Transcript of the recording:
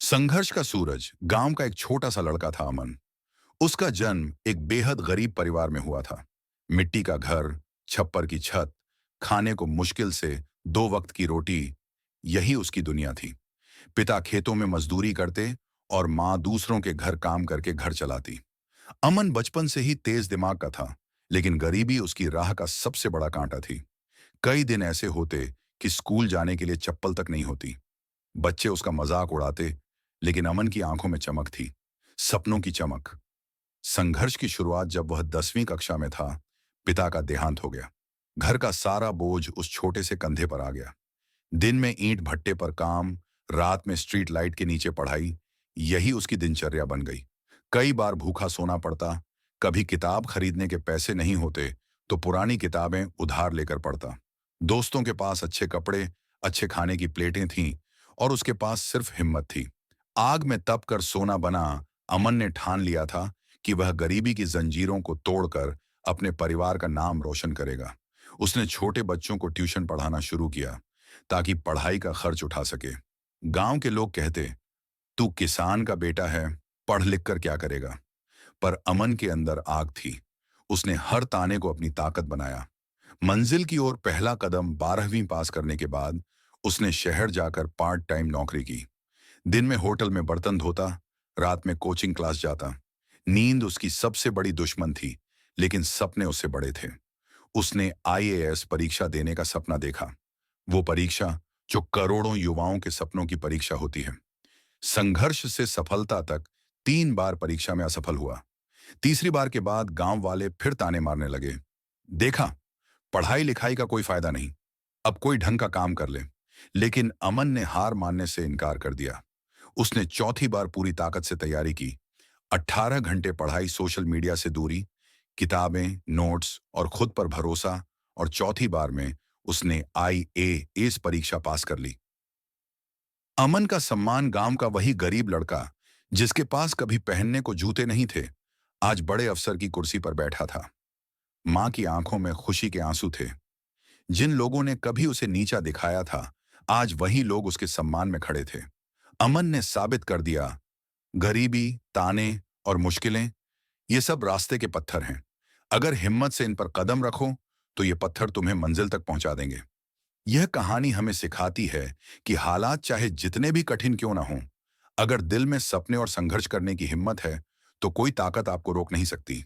संघर्ष का सूरज गांव का एक छोटा सा लड़का था अमन। उसका जन्म एक बेहद गरीब परिवार में हुआ था। मिट्टी का घर, छप्पर की छत, खाने को मुश्किल से 2 वक्त की रोटी, यही उसकी दुनिया थी। पिता खेतों में मजदूरी करते और माँ दूसरों के घर काम करके घर चलाती। अमन बचपन से ही तेज दिमाग का था, लेकिन गरीबी उसकी राह का सबसे बड़ा कांटा थी। कई दिन ऐसे होते कि स्कूल जाने के लिए चप्पल तक नहीं होती। बच्चे उसका मजाक उड़ाते, लेकिन अमन की आंखों में चमक थी, सपनों की चमक। संघर्ष की शुरुआत जब वह 10वीं कक्षा में था, पिता का देहांत हो गया। घर का सारा बोझ उस छोटे से कंधे पर आ गया। दिन में ईंट भट्टे पर काम, रात में स्ट्रीट लाइट के नीचे पढ़ाई, यही उसकी दिनचर्या बन गई। कई बार भूखा सोना पड़ता, कभी किताब खरीदने के पैसे नहीं होते तो पुरानी किताबें उधार लेकर पढ़ता। दोस्तों के पास अच्छे कपड़े, अच्छे खाने की प्लेटें थीं और उसके पास सिर्फ हिम्मत थी। आग में तप कर सोना बना, अमन ने ठान लिया था कि वह गरीबी की जंजीरों को तोड़कर अपने परिवार का नाम रोशन करेगा। उसने छोटे बच्चों को ट्यूशन पढ़ाना शुरू किया ताकि पढ़ाई का खर्च उठा सके। गांव के लोग कहते, तू किसान का बेटा है, पढ़ लिख कर क्या करेगा। पर अमन के अंदर आग थी। उसने हर ताने को अपनी ताकत बनाया। मंजिल की ओर पहला कदम 12वीं पास करने के बाद उसने शहर जाकर पार्ट टाइम नौकरी की। दिन में होटल में बर्तन धोता, रात में कोचिंग क्लास जाता। नींद उसकी सबसे बड़ी दुश्मन थी, लेकिन सपने उससे बड़े थे। उसने आईएएस परीक्षा देने का सपना देखा, वो परीक्षा जो करोड़ों युवाओं के सपनों की परीक्षा होती है। संघर्ष से सफलता तक 3 बार परीक्षा में असफल हुआ। तीसरी बार के बाद गांव वाले फिर ताने मारने लगे। देखा, पढ़ाई लिखाई का कोई फायदा नहीं, अब कोई ढंग का काम कर ले। लेकिन अमन ने हार मानने से इनकार कर दिया। उसने चौथी बार पूरी ताकत से तैयारी की। 18 घंटे पढ़ाई, सोशल मीडिया से दूरी, किताबें, नोट्स और खुद पर भरोसा, और चौथी बार में उसने आईएएस परीक्षा पास कर ली। अमन का सम्मान गांव का वही गरीब लड़का, जिसके पास कभी पहनने को जूते नहीं थे, आज बड़े अफसर की कुर्सी पर बैठा था। मां की आंखों में खुशी के आंसू थे। जिन लोगों ने कभी उसे नीचा दिखाया था, आज वही लोग उसके सम्मान में खड़े थे। अमन ने साबित कर दिया, गरीबी, ताने और मुश्किलें, ये सब रास्ते के पत्थर हैं। अगर हिम्मत से इन पर कदम रखो तो ये पत्थर तुम्हें मंजिल तक पहुंचा देंगे। यह कहानी हमें सिखाती है कि हालात चाहे जितने भी कठिन क्यों ना हों, अगर दिल में सपने और संघर्ष करने की हिम्मत है तो कोई ताकत आपको रोक नहीं सकती।